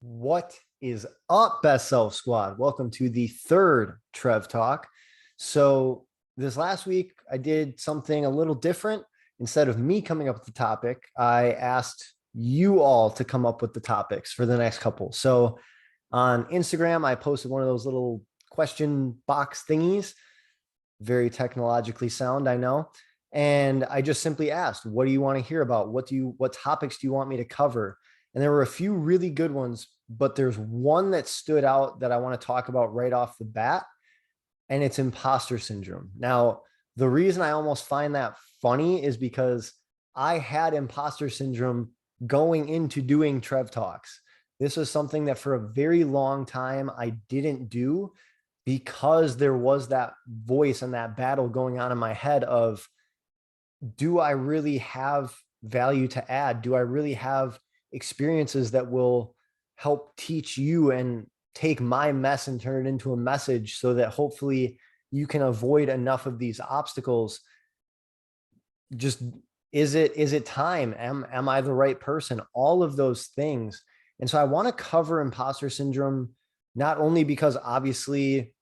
What is up, Best Self Squad? Welcome to the third Trev Talk. So, this last week, I did something a little different. Instead of me coming up with the topic, I asked you all to come up with the topics for the next couple. So, on Instagram, I posted one of those little question box thingies. Very technologically sound, I know. And I just simply asked, what do you want to hear about? What topics do you want me to cover? And there were a few really good ones, but there's one that stood out that I want to talk about right off the bat, and it's imposter syndrome. Now, the reason I almost find that funny is because I had imposter syndrome going into doing Trev Talks. This was something that for a very long time I didn't do because there was that voice and that battle going on in my head of, do I really have value to add? Do I really have experiences that will help teach you and take my mess and turn it into a message so that hopefully you can avoid enough of these obstacles? Just is it time? Am I the right person? All of those things. And so I want to cover imposter syndrome, not only because obviously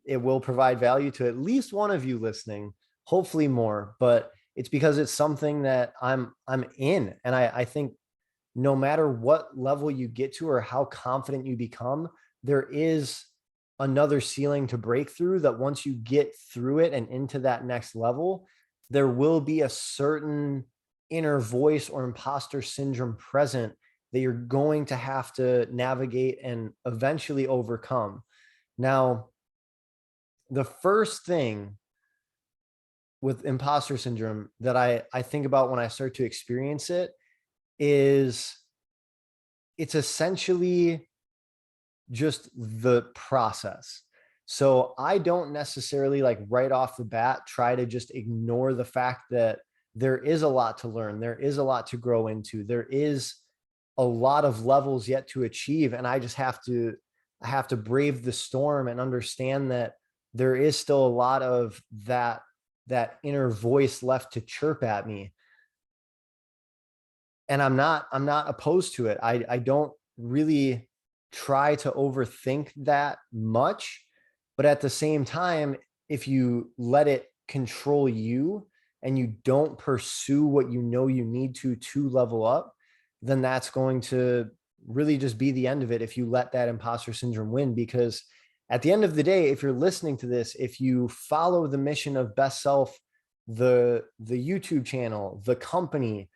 it will provide value to at least one of you listening, hopefully more, but it's because it's something that I'm in. And I think no matter what level you get to or how confident you become, there is another ceiling to break through, that once you get through it and into that next level, there will be a certain inner voice or imposter syndrome present that you're going to have to navigate and eventually overcome. Now, the first thing with imposter syndrome that I think about when I start to experience it is it's essentially just the process. So I don't necessarily, like, right off the bat try to just ignore the fact that there is a lot to learn. There is a lot to grow into. There is a lot of levels yet to achieve. And I have to brave the storm and understand that there is still a lot of that inner voice left to chirp at me. And I'm not opposed to it. I don't really try to overthink that much, but at the same time, if you let it control you and you don't pursue what you know you need to level up, then that's going to really just be the end of it if you let that imposter syndrome win. Because at the end of the day, if you're listening to this, if you follow the mission of Best Self, the YouTube channel, the company,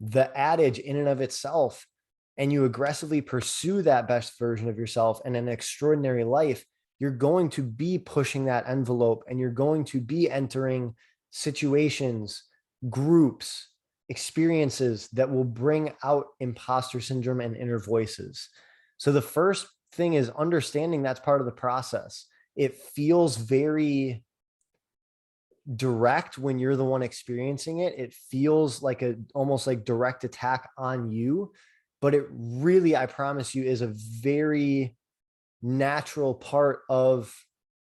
the adage in and of itself, and you aggressively pursue that best version of yourself and an extraordinary life, you're going to be pushing that envelope, and you're going to be entering situations, groups, experiences that will bring out imposter syndrome and inner voices. So the first thing is understanding that's part of the process. It feels very direct when you're the one experiencing it. It feels like a almost like direct attack on you, but it really, I promise you, is a very natural part of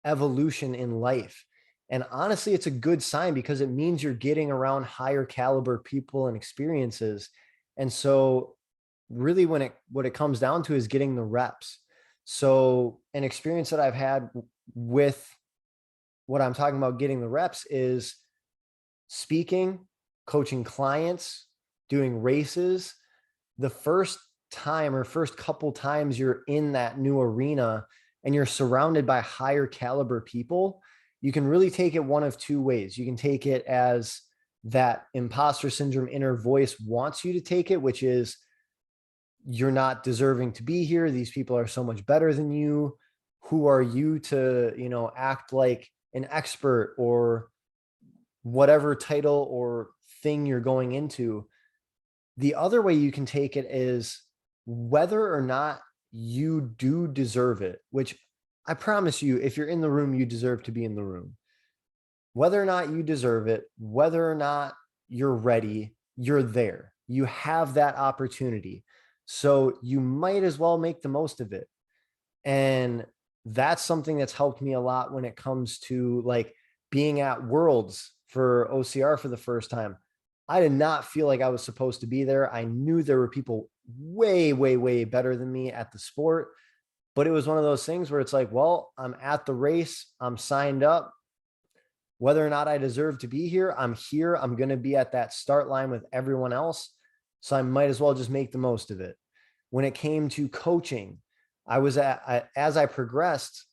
evolution in life. And honestly, it's a good sign because it means you're getting around higher caliber people and experiences. And so really what it comes down to is getting the reps. So an experience that I've had with what I'm talking about getting the reps is speaking, coaching clients, doing races. The first time or first couple times you're in that new arena and you're surrounded by higher caliber people, you can really take it one of two ways. You can take it as that imposter syndrome inner voice wants you to take it, which is, you're not deserving to be here. These people are so much better than you. Who are you to, act like an expert or whatever title or thing you're going into? The other way you can take it is whether or not you do deserve it, which I promise you, if you're in the room, you deserve to be in the room. Whether or not you deserve it, whether or not you're ready, you're there. You have that opportunity. So you might as well make the most of it. And that's something that's helped me a lot when it comes to, like, being at Worlds for OCR for the first time. I did not feel like I was supposed to be there. I knew there were people way, way, way better than me at the sport, but it was one of those things where it's like, well, I'm at the race, I'm signed up. Whether or not I deserve to be here, I'm here. I'm going to be at that start line with everyone else. So I might as well just make the most of it. When it came to coaching, as I progressed,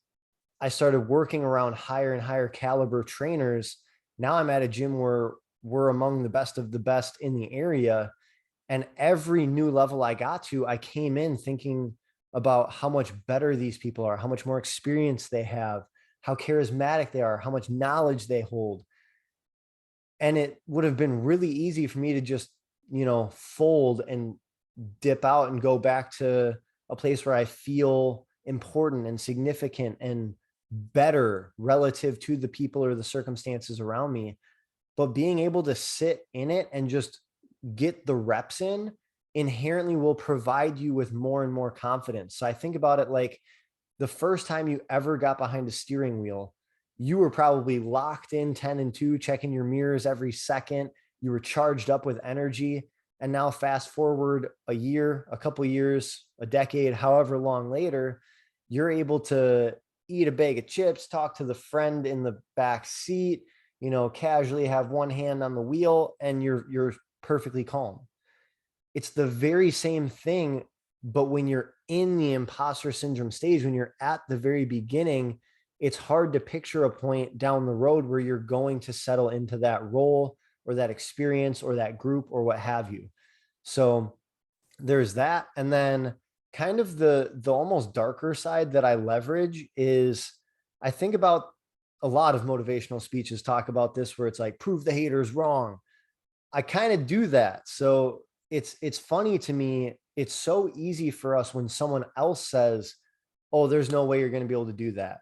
I started working around higher and higher caliber trainers. Now I'm at a gym where we're among the best of the best in the area. And every new level I got to, I came in thinking about how much better these people are, how much more experience they have, how charismatic they are, how much knowledge they hold. And it would have been really easy for me to just, fold and dip out and go back to a place where I feel important and significant and better relative to the people or the circumstances around me. But being able to sit in it and just get the reps in inherently will provide you with more and more confidence. So I think about it like the first time you ever got behind a steering wheel, you were probably locked in 10-2, checking your mirrors every second. You were charged up with energy. And now fast forward a year, a couple of years, a decade, however long later, you're able to eat a bag of chips, talk to the friend in the back seat, casually have one hand on the wheel, and you're perfectly calm. It's the very same thing, but when you're in the imposter syndrome stage, when you're at the very beginning, it's hard to picture a point down the road where you're going to settle into that role or that experience or that group or what have you. So there's that. And then kind of the almost darker side that I leverage is I think about a lot of motivational speeches talk about this, where it's like, prove the haters wrong. I kind of do that. So it's funny to me. It's so easy for us when someone else says, oh, there's no way you're going to be able to do that.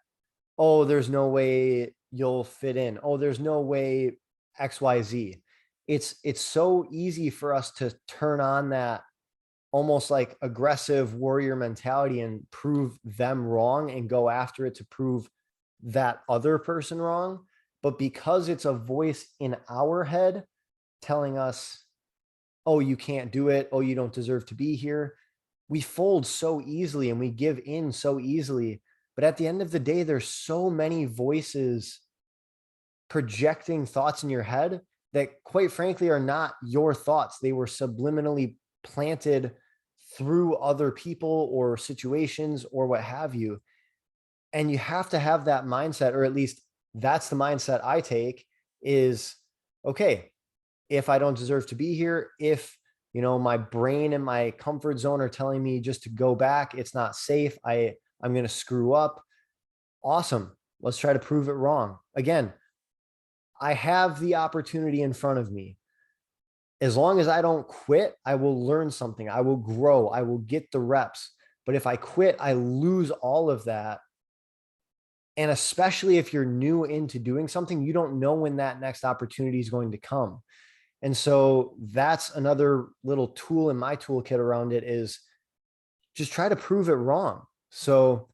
Oh, there's no way you'll fit in. Oh, there's no way XYZ. It's so easy for us to turn on that almost like aggressive warrior mentality and prove them wrong and go after it to prove that other person wrong. But because it's a voice in our head telling us, oh, you can't do it. Oh, you don't deserve to be here. We fold so easily and we give in so easily. But at the end of the day, there's so many voices projecting thoughts in your head that quite frankly are not your thoughts. They were subliminally planted through other people or situations or what have you. And you have to have that mindset, or at least that's the mindset I take, is okay, if I don't deserve to be here, if my brain and my comfort zone are telling me just to go back, it's not safe, I'm going to screw up. Awesome. Let's try to prove it wrong. Again, I have the opportunity in front of me. As long as I don't quit, I will learn something. I will grow. I will get the reps. But if I quit, I lose all of that. And especially if you're new into doing something, you don't know when that next opportunity is going to come. And so that's another little tool in my toolkit around it, is just try to prove it wrong. So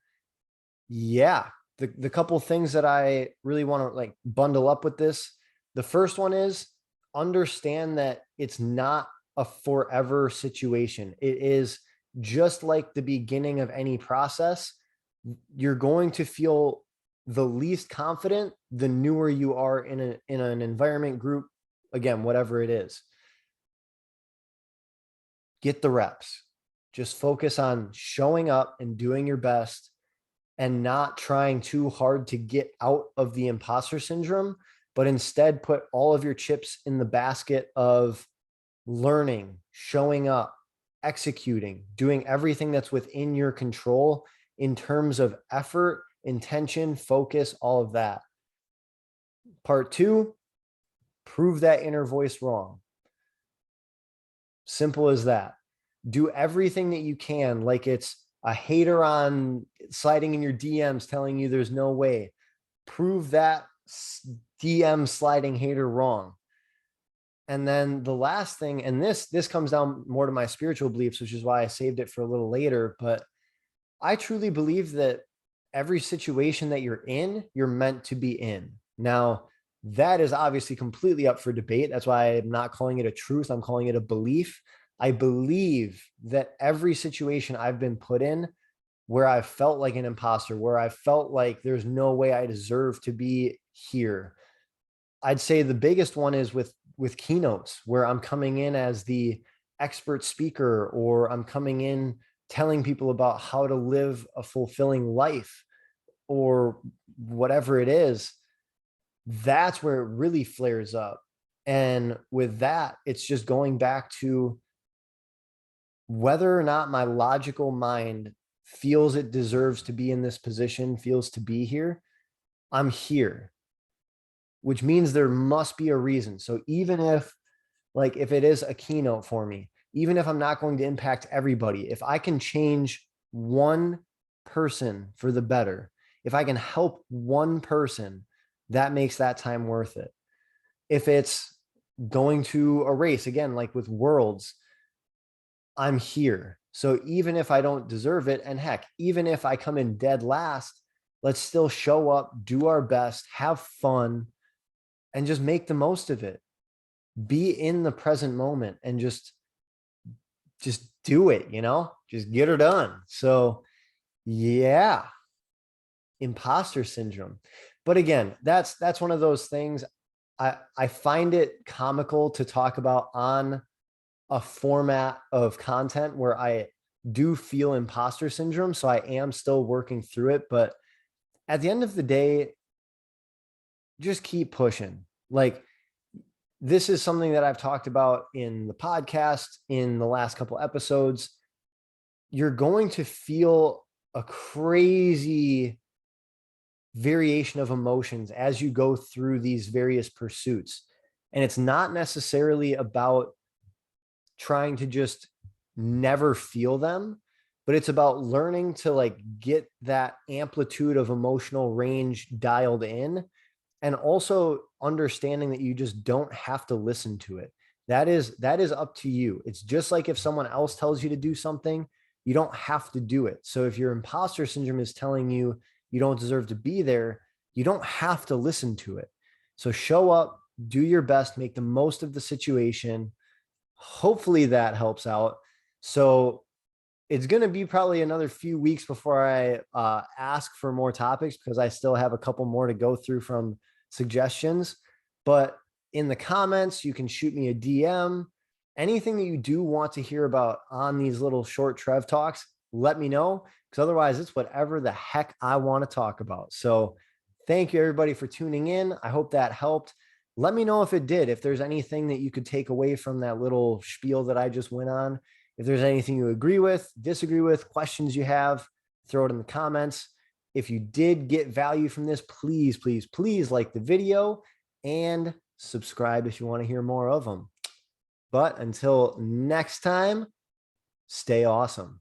yeah, the couple of things that I really want to like bundle up with this. The first one is understand that it's not a forever situation. It is just like the beginning of any process. You're going to feel the least confident the newer you are in an environment, group, again, whatever it is. Get the reps. Just focus on showing up and doing your best and not trying too hard to get out of the imposter syndrome, but instead put all of your chips in the basket of learning, showing up, executing, doing everything that's within your control in terms of effort, intention, focus, all of that. Part 2, prove that inner voice wrong. Simple as that. Do everything that you can, like it's a hater on sliding in your DMs telling you there's no way. Prove that DM sliding hater wrong. And then the last thing, and this comes down more to my spiritual beliefs, which is why I saved it for a little later, but I truly believe that every situation that you're in, you're meant to be in. Now, That is obviously completely up for debate. That's why I'm not calling it a truth. I'm calling it a belief. I believe that every situation I've been put in where I felt like an imposter, where I felt like there's no way I deserve to be here. I'd say the biggest one is with keynotes, where I'm coming in as the expert speaker, or I'm coming in telling people about how to live a fulfilling life, or whatever it is. That's where it really flares up. And with that, it's just going back to whether or not my logical mind feels it deserves to be in this position, feels to be here. I'm here, which means there must be a reason. So even if, like, if it is a keynote for me, even if I'm not going to impact everybody, if I can change one person for the better, if I can help one person, that makes that time worth it. If it's going to a race, again, like with Worlds, I'm here. So even if I don't deserve it, and heck, even if I come in dead last, let's still show up, do our best, have fun, and just make the most of it. Be in the present moment and just do it, just get her done. So yeah, imposter syndrome. But again, that's one of those things. I find it comical to talk about on a format of content where I do feel imposter syndrome. So I am still working through it. But at the end of the day, just keep pushing. Like, this is something that I've talked about in the podcast in the last couple episodes. You're going to feel a crazy variation of emotions as you go through these various pursuits. And it's not necessarily about trying to just never feel them, but it's about learning to like get that amplitude of emotional range dialed in, and also understanding that you just don't have to listen to it. That is up to you. It's just like if someone else tells you to do something, you don't have to do it. So if your imposter syndrome is telling you you don't deserve to be there, you don't have to listen to it. So show up, do your best, make the most of the situation. Hopefully that helps out. So it's going to be probably another few weeks before I ask for more topics, because I still have a couple more to go through from suggestions. But in the comments, you can shoot me a DM. Anything that you do want to hear about on these little short Trev talks, let me know, because otherwise it's whatever the heck I want to talk about. So thank you everybody for tuning in. I hope that helped. Let me know if it did, if there's anything that you could take away from that little spiel that I just went on. If there's anything you agree with, disagree with, questions you have, throw it in the comments. If you did get value from this, please, please, please like the video and subscribe if you want to hear more of them. But until next time, stay awesome.